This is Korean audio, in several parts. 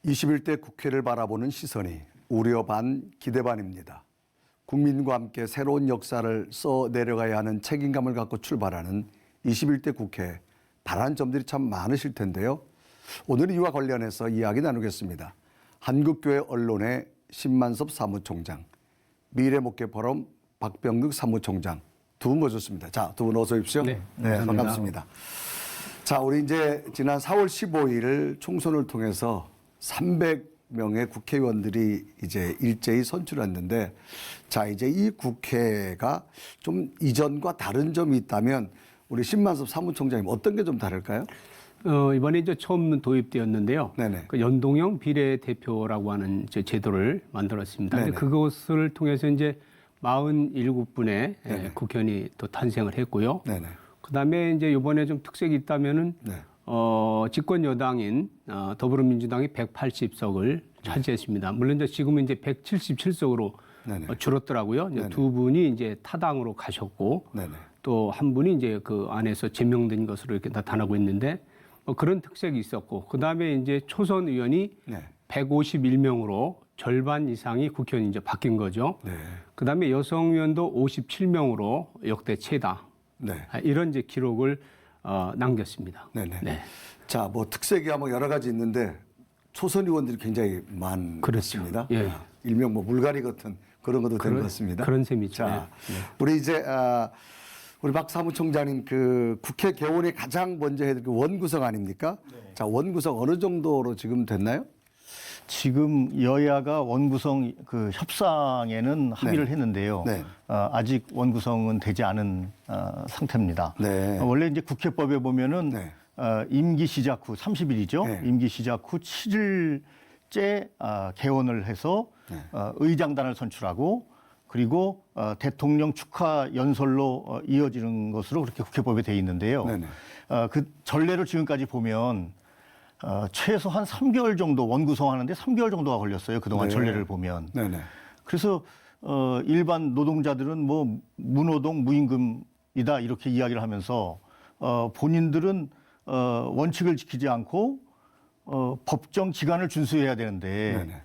21대 국회를 바라보는 시선이 우려 반, 기대 반입니다. 국민과 함께 새로운 역사를 써 내려가야 하는 책임감을 갖고 출발하는 21대 국회, 바라는 점들이 참 많으실 텐데요. 오늘은 이와 관련해서 이야기 나누겠습니다. 한국교회 언론의 신만섭 사무총장, 미래목회 포럼 박병득 사무총장 두 분 모셨습니다. 자, 두 분 어서 오십시오. 네, 반갑습니다. 자, 우리 이제 지난 4월 15일 총선을 통해서 300명의 국회의원들이 이제 일제히 선출했는데, 자, 이제 이 국회가 좀 이전과 다른 점이 있다면 우리 신만섭 사무총장님 어떤 게 좀 다를까요? 이번에 이제 처음 도입되었는데요. 네네. 그 연동형 비례대표라고 하는 제도를 만들었습니다. 네네. 이제 그것을 통해서 이제 47분의 네네. 국회의원이 또 탄생을 했고요. 네네. 그다음에 이제 이번에 좀 특색이 있다면은 네. 집권 여당인 더불어민주당이 180석을 차지했습니다. 물론 이제 지금은 이제 177석으로 네네. 줄었더라고요. 이제 네네. 두 분이 이제 타당으로 가셨고, 네네. 또 한 분이 이제 그 안에서 제명된 것으로 이렇게 나타나고 있는데, 그런 특색이 있었고, 그 다음에 이제 초선 의원이 네. 151명으로 절반 이상이 국회의원이 이제 바뀐 거죠. 네. 그 다음에 여성 의원도 57명으로 역대 최다. 네. 이런 이제 기록을 남겼습니다. 네네. 네. 자, 뭐 특색이 뭐 여러 가지 있는데 초선 의원들이 굉장히 많습니다. 그렇죠. 예. 일명 뭐 물갈이 같은 그런 것도 된 것 같습니다. 그런 셈이죠. 자, 네. 우리 이제 우리 박 사무총장님 그 국회 개원에 가장 먼저 해야 될 그 원구성 아닙니까? 네. 자, 원구성 어느 정도로 지금 됐나요? 지금 여야가 원구성 그 협상에는 합의를 했는데요. 네. 아직 원구성은 되지 않은 상태입니다. 네. 원래 이제 국회법에 보면은 네. 임기 시작 후 30일이죠. 네. 임기 시작 후 7일째 개원을 해서 네. 의장단을 선출하고 그리고 대통령 축하 연설로 이어지는 것으로 그렇게 국회법에 돼 있는데요. 네네. 그 전례로 지금까지 보면 최소 한 3개월 정도 원구성하는데 3개월 정도가 걸렸어요. 그동안 네. 전례를 보면. 네네. 그래서 일반 노동자들은 뭐 무노동 무임금이다 이렇게 이야기를 하면서 본인들은 원칙을 지키지 않고 법정 기간을 준수해야 되는데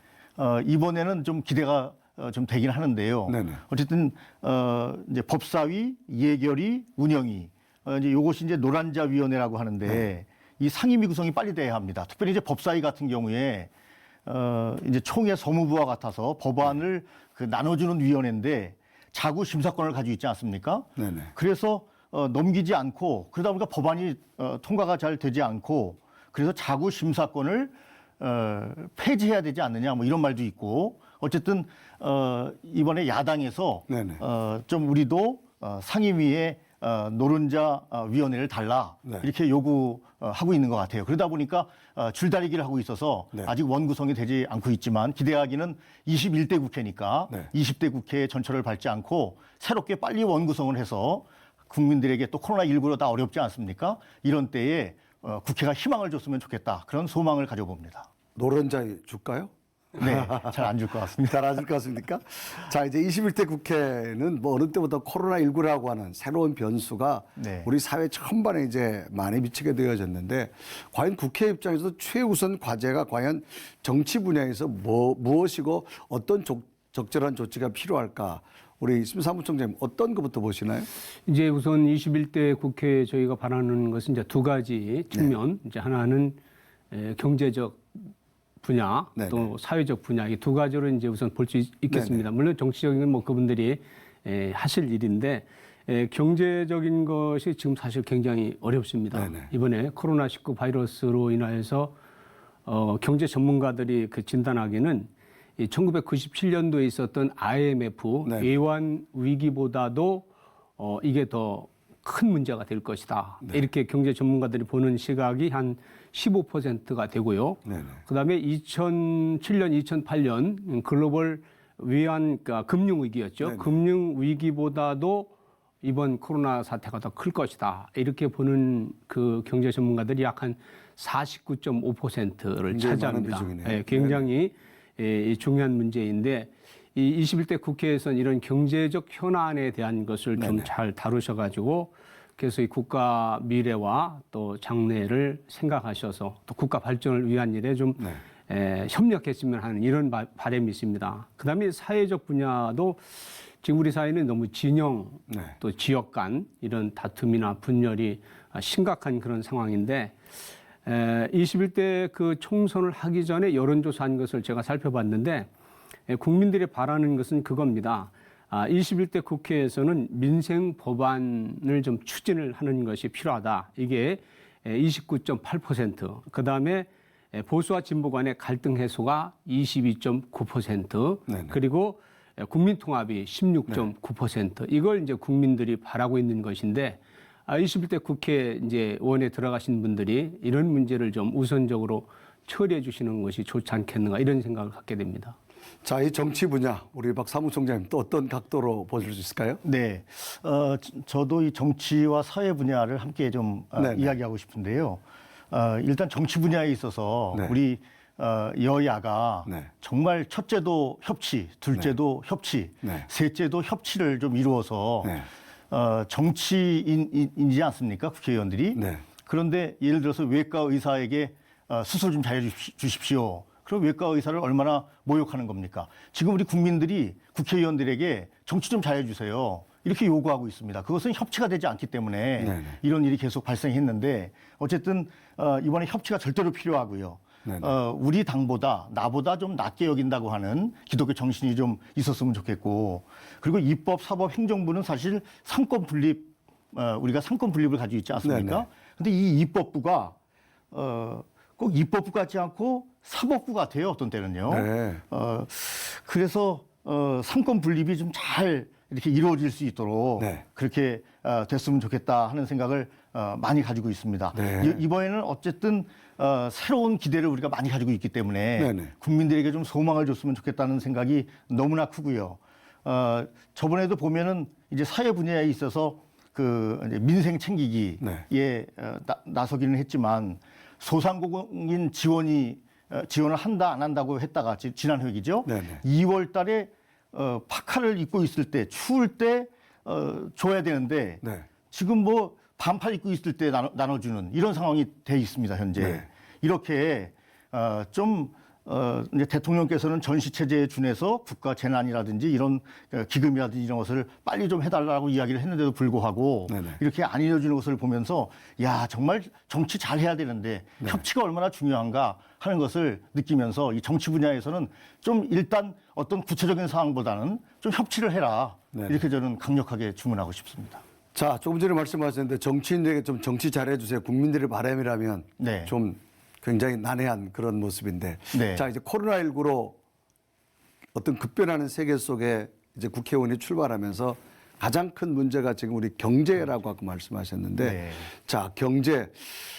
이번에는 좀 기대가 좀 되긴 하는데요. 네네. 어쨌든 이제 법사위, 예결위, 운영위 이제 요것이 이제 노란자 위원회라고 하는데 네. 이 상임위 구성이 빨리 돼야 합니다. 특별히 이제 법사위 같은 경우에 이제 총회 서무부와 같아서 법안을 그 나눠주는 위원회인데 자구 심사권을 가지고 있지 않습니까? 네네. 그래서 넘기지 않고 그러다 보니까 법안이 통과가 잘 되지 않고 그래서 자구 심사권을 폐지해야 되지 않느냐 뭐 이런 말도 있고 어쨌든 이번에 야당에서 네네. 좀 우리도 상임위에 노른자 위원회를 달라 네. 이렇게 요구하고 있는 것 같아요. 그러다 보니까 줄다리기를 하고 있어서 네. 아직 원구성이 되지 않고 있지만 기대하기는 21대 국회니까 네. 20대 국회의 전철을 밟지 않고 새롭게 빨리 원구성을 해서 국민들에게 또 코로나19로 다 어렵지 않습니까? 이런 때에 국회가 희망을 줬으면 좋겠다. 그런 소망을 가져봅니다. 노른자 줄까요? 네, 잘 안 줄 것 같습니다. 잘 안 줄 것 같습니까? 자, 이제 21대 국회는 뭐 어느 때보다 코로나19라고 하는 새로운 변수가 네. 우리 사회 전반에 이제 많이 미치게 되어졌는데, 과연 국회 입장에서 최우선 과제가 과연 정치 분야에서 무엇이고 어떤 적절한 조치가 필요할까? 우리 심 사무총장님 어떤 것부터 보시나요? 이제 우선 21대 국회에 저희가 바라는 것은 이제 두 가지 측면. 이제 하나는 경제적 분야, 네네. 또 사회적 분야, 이 두 가지로 이제 우선 볼 수 있겠습니다. 물론 정치적인 뭐 그분들이 하실 일인데 경제적인 것이 지금 사실 굉장히 어렵습니다. 네네. 이번에 코로나19 바이러스로 인하여서 경제 전문가들이 그 진단하기는 이 1997년도에 있었던 IMF 네. 외환 위기보다도 이게 더 큰 문제가 될 것이다. 네. 이렇게 경제 전문가들이 보는 시각이 한 15%가 되고요. 네네. 그다음에 2007년, 2008년 글로벌 외환 그러니까 금융 위기였죠. 네네. 금융 위기보다도 이번 코로나 사태가 더 클 것이다. 이렇게 보는 그 경제 전문가들이 약 한 49.5%를 굉장히 차지합니다. 많은 비중이네요. 굉장히 중요한 문제인데 이 21대 국회에서는 이런 경제적 현안에 대한 것을 좀 잘 다루셔가지고 그래서 이 국가 미래와 또 장래를 생각하셔서 또 국가 발전을 위한 일에 좀 협력했으면 하는 이런 바람이 있습니다. 그다음에 사회적 분야도 지금 우리 사회는 너무 진영 네. 또 지역 간 이런 다툼이나 분열이 심각한 그런 상황인데 21대 그 총선을 하기 전에 여론조사한 것을 제가 살펴봤는데 국민들이 바라는 것은 그겁니다. 21대 국회에서는 민생 법안을 좀 추진을 하는 것이 필요하다. 이게 29.8%. 그다음에 보수와 진보 간의 갈등 해소가 22.9%. 네네. 그리고 국민 통합이 16.9%. 이걸 이제 국민들이 바라고 있는 것인데 21대 국회 이제 의원에 들어가신 분들이 이런 문제를 좀 우선적으로 처리해 주시는 것이 좋지 않겠는가 이런 생각을 갖게 됩니다. 자, 이 정치 분야 우리 박 사무총장님 또 어떤 각도로 보실 수 있을까요? 네, 저도 이 정치와 사회 분야를 함께 좀 네네. 이야기하고 싶은데요. 일단 정치 분야에 있어서 네. 우리 여야가 네. 정말 첫째도 협치, 둘째도 협치, 네. 셋째도 협치를 좀 이루어서 네. 정치인이지 않습니까? 국회의원들이. 네. 그런데 예를 들어서 외과 의사에게 수술 좀 잘해 주십시오. 그럼 외과 의사를 얼마나 모욕하는 겁니까? 지금 우리 국민들이 국회의원들에게 정치 좀 잘해 주세요. 이렇게 요구하고 있습니다. 그것은 협치가 되지 않기 때문에 네네. 이런 일이 계속 발생했는데 어쨌든 이번에 협치가 절대로 필요하고요. 네네. 우리 당보다 나보다 좀 낮게 여긴다고 하는 기독교 정신이 좀 있었으면 좋겠고 그리고 입법, 사법, 행정부는 사실 상권 분립 우리가 상권 분립을 가지고 있지 않습니까? 네네. 근데 이 입법부가 꼭 입법부 같지 않고 사법부 같아요. 어떤 때는요. 네. 그래서 상권 분립이 좀 잘 이렇게 이루어질 수 있도록 네. 그렇게 됐으면 좋겠다 하는 생각을 많이 가지고 있습니다. 네. 이번에는 어쨌든 새로운 기대를 우리가 많이 가지고 있기 때문에 네네. 국민들에게 좀 소망을 줬으면 좋겠다는 생각이 너무나 크고요. 저번에도 보면은 이제 사회 분야에 있어서 그 이제 민생 챙기기에 네. 나서기는 했지만 소상공인 지원을 한다 안 한다고 했다가 지난 회기죠. 네네. 2월 달에 파카를 입고 있을 때 추울 때 줘야 되는데 네. 지금 뭐 반팔 입고 있을 때 나눠주는 이런 상황이 돼 있습니다 현재. 네. 이렇게 좀 이제 대통령께서는 전시 체제에 준해서 국가 재난이라든지 이런 기금이라든지 이런 것을 빨리 좀 해달라고 이야기를 했는데도 불구하고 네네. 이렇게 안 이뤄지는 것을 보면서 야 정말 정치 잘 해야 되는데 네. 협치가 얼마나 중요한가 하는 것을 느끼면서 이 정치 분야에서는 좀 일단 어떤 구체적인 사항보다는 좀 협치를 해라 네네. 이렇게 저는 강력하게 주문하고 싶습니다. 자, 조금 전에 말씀하셨는데 정치인들에게 좀 정치 잘해주세요. 국민들의 바람이라면 네. 좀 굉장히 난해한 그런 모습인데. 네. 자, 이제 코로나19로 어떤 급변하는 세계 속에 이제 국회의원이 출발하면서 가장 큰 문제가 지금 우리 경제라고 아까 말씀하셨는데. 네. 자, 경제.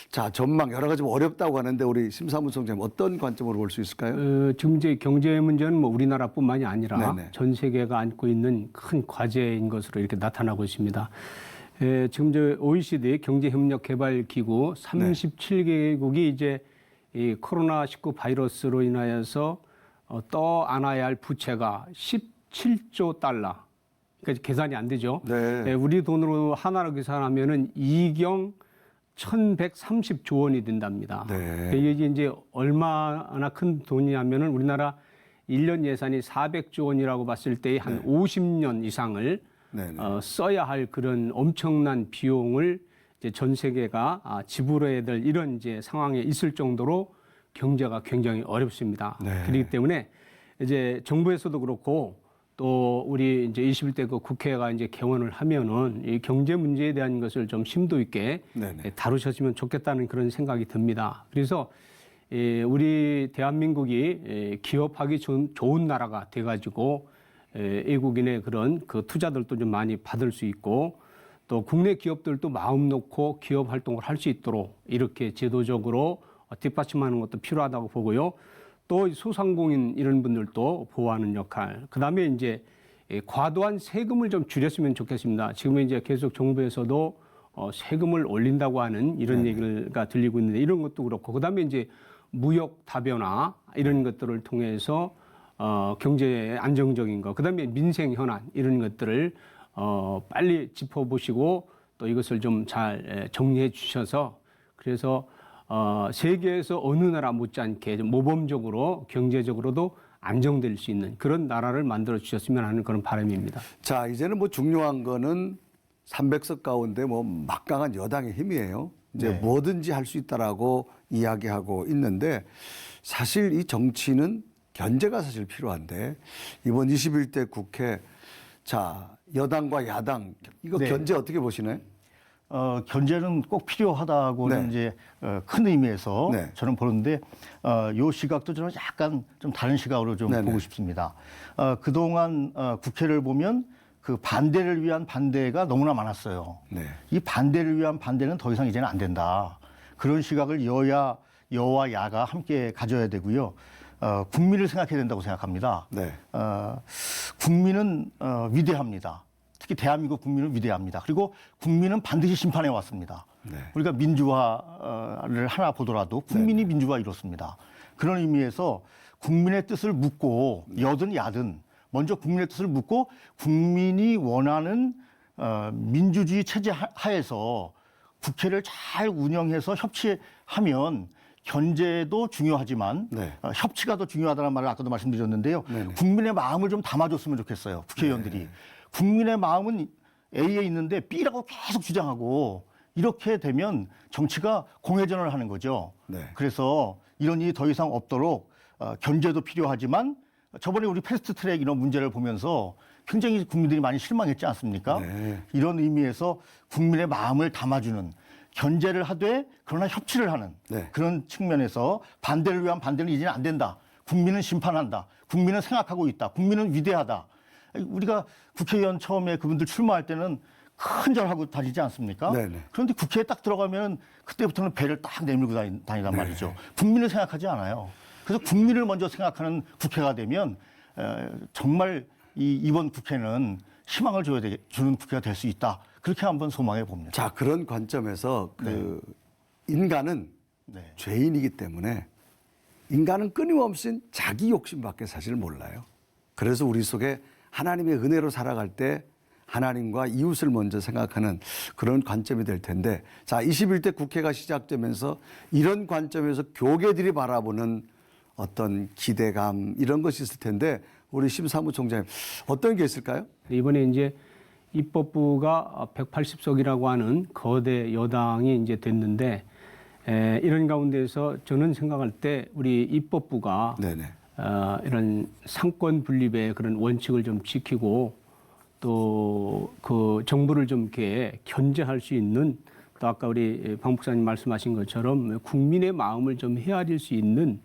자, 전망 여러 가지 어렵다고 하는데 우리 심사무총장님 어떤 관점으로 볼 수 있을까요? 지금 이제 경제 문제는 뭐 우리나라뿐만이 아니라 네네. 전 세계가 안고 있는 큰 과제인 것으로 이렇게 나타나고 있습니다. 지금 저 OECD 경제협력개발기구 37개국이 이제 이 코로나19 바이러스로 인하여서 떠안아야 할 부채가 17조 달러. 그러니까 계산이 안 되죠. 네. 우리 돈으로 하나로 계산하면은 2경 1,130조 원이 된답니다. 네. 이게 이제 얼마나 큰 돈이냐면은 우리나라 1년 예산이 400조 원이라고 봤을 때 한 50년 이상을 네네. 써야 할 그런 엄청난 비용을 이제 전 세계가 지불해야 될 이런 이제 상황에 있을 정도로 경제가 굉장히 어렵습니다. 네. 그렇기 때문에 이제 정부에서도 그렇고 또 우리 이제 21대 그 국회가 이제 개원을 하면은 이 경제 문제에 대한 것을 좀 심도 있게 네네. 다루셨으면 좋겠다는 그런 생각이 듭니다. 그래서 우리 대한민국이 기업하기 좋은 나라가 돼가지고 외국인의 그런 그 투자들도 좀 많이 받을 수 있고 또 국내 기업들도 마음 놓고 기업 활동을 할 수 있도록 이렇게 제도적으로 뒷받침하는 것도 필요하다고 보고요. 또 소상공인 이런 분들도 보호하는 역할. 그다음에 이제 과도한 세금을 좀 줄였으면 좋겠습니다. 지금 이제 계속 정부에서도 세금을 올린다고 하는 이런 얘기가 들리고 있는데 이런 것도 그렇고 그다음에 이제 무역 다변화 이런 것들을 통해서 경제 안정적인 거, 그다음에 민생 현안 이런 것들을 빨리 짚어보시고 또 이것을 좀 잘 정리해 주셔서 그래서 세계에서 어느 나라 못지않게 좀 모범적으로 경제적으로도 안정될 수 있는 그런 나라를 만들어 주셨으면 하는 그런 바람입니다. 자, 이제는 뭐 중요한 거는 300석 가운데 뭐 막강한 여당의 힘이에요. 이제 네. 뭐든지 할 수 있다라고 이야기하고 있는데 사실 이 정치는 견제가 사실 필요한데 이번 21대 국회 자, 여당과 야당 이거 네. 견제 어떻게 보시나요? 견제는 꼭 필요하다고는 네. 이제 큰 의미에서 네. 저는 보는데 요 시각도 저는 약간 좀 다른 시각으로 좀 네네. 보고 싶습니다. 그동안 국회를 보면 그 반대를 위한 반대가 너무나 많았어요. 네. 이 반대를 위한 반대는 더 이상 이제는 안 된다. 그런 시각을 여와 야가 함께 가져야 되고요. 국민을 생각해야 된다고 생각합니다. 네. 국민은 위대합니다. 특히 대한민국 국민은 위대합니다. 그리고 국민은 반드시 심판해 왔습니다. 네. 우리가 민주화를 하나 보더라도 국민이 민주화 이렇습니다. 그런 의미에서 국민의 뜻을 묻고 여든 야든 먼저 국민의 뜻을 묻고 국민이 원하는 민주주의 체제 하에서 국회를 잘 운영해서 협치하면 견제도 중요하지만 네. 협치가 더 중요하다는 말을 아까도 말씀드렸는데요. 네네. 국민의 마음을 좀 담아줬으면 좋겠어요. 국회의원들이. 네. 국민의 마음은 A에 있는데 B라고 계속 주장하고 이렇게 되면 정치가 공회전을 하는 거죠. 네. 그래서 이런 일이 더 이상 없도록 견제도 필요하지만 저번에 우리 패스트트랙 이런 문제를 보면서 굉장히 국민들이 많이 실망했지 않습니까? 네. 이런 의미에서 국민의 마음을 담아주는 견제를 하되 그러나 협치를 하는 네. 그런 측면에서 반대를 위한 반대는 이제는 안 된다. 국민은 심판한다. 국민은 생각하고 있다. 국민은 위대하다. 우리가 국회의원 처음에 그분들 출마할 때는 큰절하고 다니지 않습니까? 네네. 그런데 국회에 딱 들어가면 그때부터는 배를 딱 내밀고 다니단 네. 말이죠. 국민을 생각하지 않아요. 그래서 국민을 먼저 생각하는 국회가 되면 정말 이번 국회는 희망을 주는 국회가 될 수 있다. 그렇게 한번 소망해 봅니다. 자, 그런 관점에서 그 인간은 네. 죄인이기 때문에 인간은 끊임없이 자기 욕심밖에 사실 몰라요. 그래서 우리 속에 하나님의 은혜로 살아갈 때 하나님과 이웃을 먼저 생각하는 그런 관점이 될 텐데 자, 21대 국회가 시작되면서 이런 관점에서 교계들이 바라보는 어떤 기대감 이런 것이 있을 텐데 우리 심사무총장님 어떤 게 있을까요? 이번에 이제 입법부가 180석이라고 하는 거대 여당이 이제 됐는데 이런 가운데서 저는 생각할 때 우리 입법부가 네네. 이런 상권 분립의 그런 원칙을 좀 지키고 또 그 정부를 좀 이렇게 견제할 수 있는 또 아까 우리 방 목사님 말씀하신 것처럼 국민의 마음을 좀 헤아릴 수 있는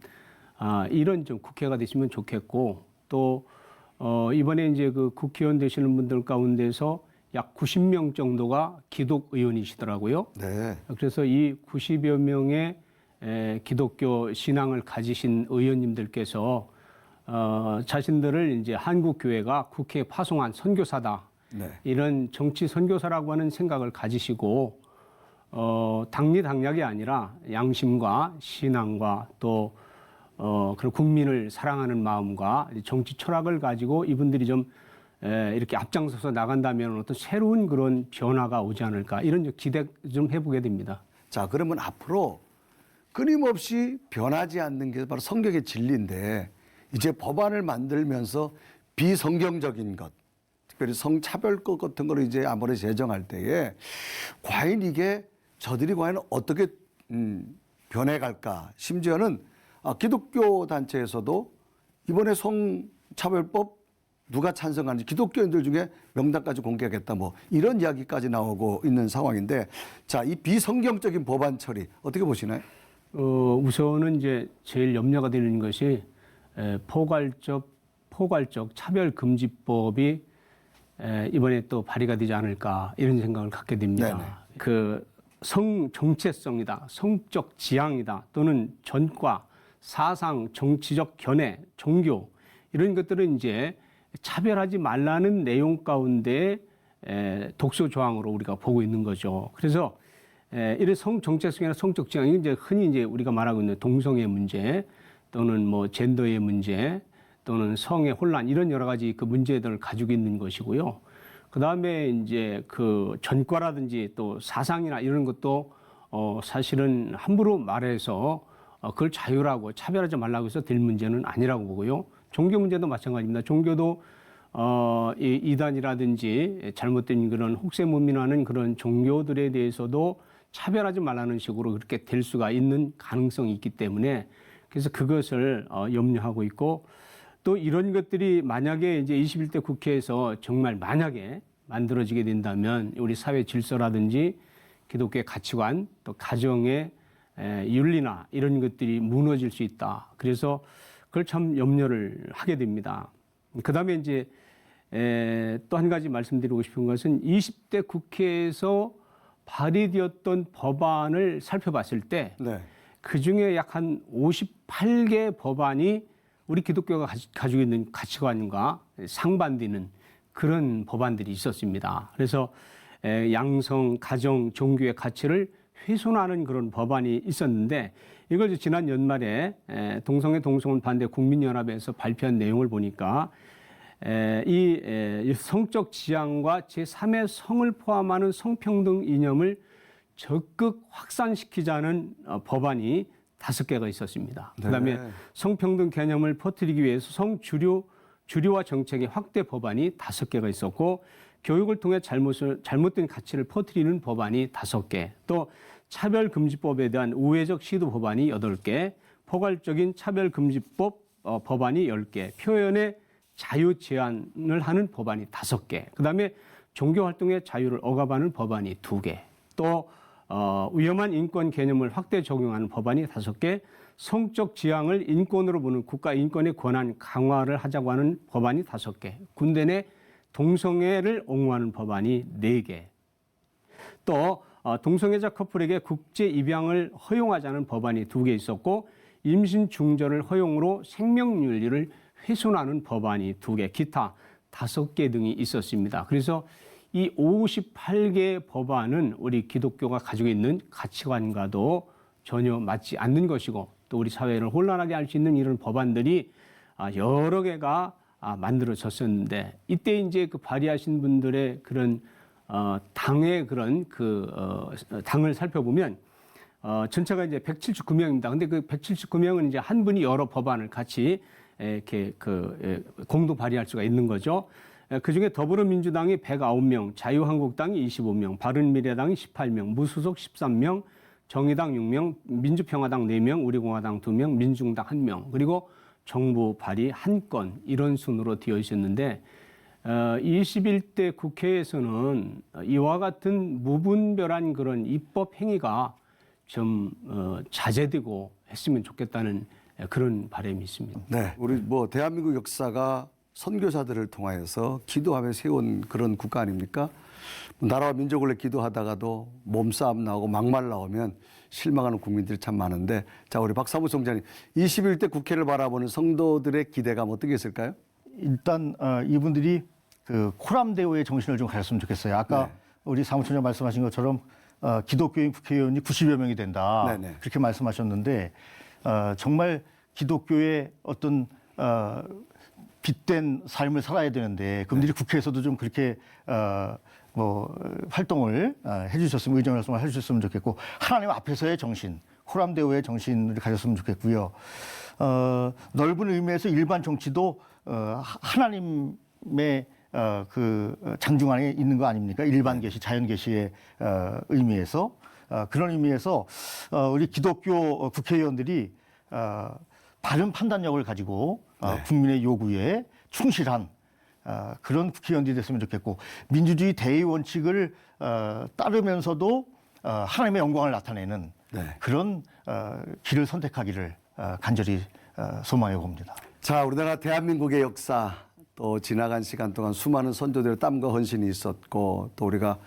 이런 좀 국회가 됐으면 좋겠고 또 이번에 이제 그 국회의원 되시는 분들 가운데서 약 90명 정도가 기독 의원이시더라고요. 네. 그래서 이 90여 명의 기독교 신앙을 가지신 의원님들께서 자신들을 이제 한국 교회가 국회에 파송한 선교사다. 네. 이런 정치 선교사라고 하는 생각을 가지시고 당리당략이 아니라 양심과 신앙과 또 그런 국민을 사랑하는 마음과 정치 철학을 가지고 이분들이 좀 이렇게 앞장서서 나간다면 어떤 새로운 그런 변화가 오지 않을까 이런 기대 좀 해보게 됩니다. 자, 그러면 앞으로 끊임없이 변하지 않는 게 바로 성경의 진리인데 이제 법안을 만들면서 비성경적인 것, 특별히 성차별법 같은 거를 이제 아무래도 제정할 때에 과연 이게 저들이 과연 어떻게 변해갈까? 심지어는 기독교 단체에서도 이번에 성차별법 누가 찬성하는지 기독교인들 중에 명단까지 공개하겠다 뭐 이런 이야기까지 나오고 있는 상황인데 자, 이 비성경적인 법안 처리 어떻게 보시나요? 우선은 이제 제일 염려가 되는 것이 포괄적 차별금지법이 이번에 또 발의가 되지 않을까 이런 생각을 갖게 됩니다. 네네. 그 성 정체성이다, 성적 지향이다 또는 전과, 사상, 정치적 견해, 종교 이런 것들은 이제 차별하지 말라는 내용 가운데 독소 조항으로 우리가 보고 있는 거죠. 그래서 이런 성 정체성이나 성적 지향이 이제 흔히 이제 우리가 말하고 있는 동성애 문제 또는 뭐 젠더의 문제 또는 성의 혼란 이런 여러 가지 그 문제들을 가지고 있는 것이고요. 그 다음에 이제 그 전과라든지 또 사상이나 이런 것도 사실은 함부로 말해서 그걸 자유라고 차별하지 말라고 해서 될 문제는 아니라고 보고요. 종교 문제도 마찬가지입니다. 종교도 이 이단이라든지 잘못된 그런 혹세무민하는 그런 종교들에 대해서도 차별하지 말라는 식으로 그렇게 될 수가 있는 가능성이 있기 때문에 그래서 그것을 염려하고 있고 또 이런 것들이 만약에 이제 21대 국회에서 정말 만약에 만들어지게 된다면 우리 사회 질서라든지 기독교의 가치관 또 가정의 윤리나 이런 것들이 무너질 수 있다. 그래서 그걸 참 염려를 하게 됩니다. 그다음에 이제 또 한 가지 말씀드리고 싶은 것은 20대 국회에서 발의되었던 법안을 살펴봤을 때 네. 그중에 약 한 58개 법안이 우리 기독교가 가지고 있는 가치관과 상반되는 그런 법안들이 있었습니다. 그래서 양성, 가정, 종교의 가치를 훼손하는 그런 법안이 있었는데 이걸 지난 연말에 동성애 동성혼 반대 국민연합에서 발표한 내용을 보니까 이 성적 지향과 제3의 성을 포함하는 성평등 이념을 적극 확산시키자는 법안이 5개가 있었습니다. 네. 그다음에 성평등 개념을 퍼뜨리기 위해서 주류화 정책의 확대 법안이 5개가 있었고 교육을 통해 잘못된 가치를 퍼뜨리는 법안이 5개, 또 차별금지법에 대한 우회적 시도 법안이 8개, 포괄적인 차별금지법 법안이 10개, 표현의 자유 제한을 하는 법안이 5개, 그다음에 종교활동의 자유를 억압하는 법안이 2개, 또 위험한 인권 개념을 확대 적용하는 법안이 5개, 성적 지향을 인권으로 보는 국가 인권의 권한 강화를 하자고 하는 법안이 5개, 군대 내 동성애를 옹호하는 법안이 4개, 또 동성애자 커플에게 국제 입양을 허용하자는 법안이 2개 있었고 임신 중절을 허용으로 생명윤리를 훼손하는 법안이 2개, 기타 5개 등이 있었습니다. 그래서 이 58개 법안은 우리 기독교가 가지고 있는 가치관과도 전혀 맞지 않는 것이고 또 우리 사회를 혼란하게 할 수 있는 이런 법안들이 여러 개가 만들어졌었는데 이때 이제 그 발의하신 분들의 그런 당의 그런 당을 살펴보면 전체가 이제 179명입니다. 근데 그 179명은 이제 한 분이 여러 법안을 같이 이렇게 공동 발의할 수가 있는 거죠. 그 중에 더불어민주당이 109명, 자유한국당이 25명, 바른미래당이 18명, 무소속 13명, 정의당 6명, 민주평화당 4명, 우리공화당 2명, 민중당 1명, 그리고 정부 발의 1건 이런 순으로 되어 있었는데 21대 국회에서는 이와 같은 무분별한 그런 입법 행위가 좀 자제되고 했으면 좋겠다는 그런 바람이 있습니다. 네. 우리 뭐 대한민국 역사가 선교사들을 통하여서 기도하며 세운 그런 국가 아닙니까? 나라와 민족을 위해 기도하다가도 몸싸움 나오고 막말 나오면 실망하는 국민들이 참 많은데 자 우리 박사무 총장님 21대 국회를 바라보는 성도들의 기대감 어떻게 있을까요? 일단 이분들이 그 코람데오의 정신을 좀 가졌으면 좋겠어요. 아까 네. 우리 사무총장 말씀하신 것처럼 기독교인 국회의원이 90여 명이 된다. 네네. 그렇게 말씀하셨는데 정말 기독교의 어떤 빛된 삶을 살아야 되는데 그분들이 국회에서도 좀 그렇게 활동을 해주셨으면 의정 활동을 해주셨으면 좋겠고 하나님 앞에서의 정신, 코람데오의 정신을 가졌으면 좋겠고요. 넓은 의미에서 일반 정치도 하나님의 그 장중 안에 있는 거 아닙니까? 일반 계시, 자연 계시의 의미에서 그런 의미에서 우리 기독교 국회의원들이 바른 판단력을 가지고 국민의 요구에 충실한 그런 국회의원들이 됐으면 좋겠고 민주주의 대의 원칙을 따르면서도 하나님의 영광을 나타내는 그런 길을 선택하기를 간절히 소망해 봅니다. 자, 우리나라 대한민국의 역사 또 지나간 시간 동안 수많은 선조들의 땀과 헌신이 있었고 또 우리가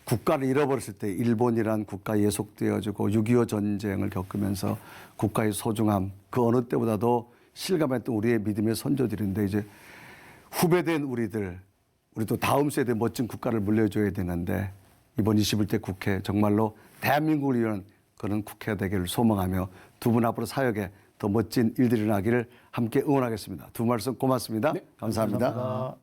국가를 잃어버렸을 때 일본이란 국가 예속되어지고 6.25 전쟁을 겪으면서 국가의 소중함 그 어느 때보다도 실감했던 우리의 믿음의 선조들인데 이제 후배된 우리도 다음 세대에 멋진 국가를 물려줘야 되는데 이번 21대 국회 정말로 대한민국을 위한 그런 국회가 되기를 소망하며 두 분 앞으로 사역에 더 멋진 일들이 나기를 함께 응원하겠습니다. 두 말씀 고맙습니다. 네. 감사합니다. 감사합니다.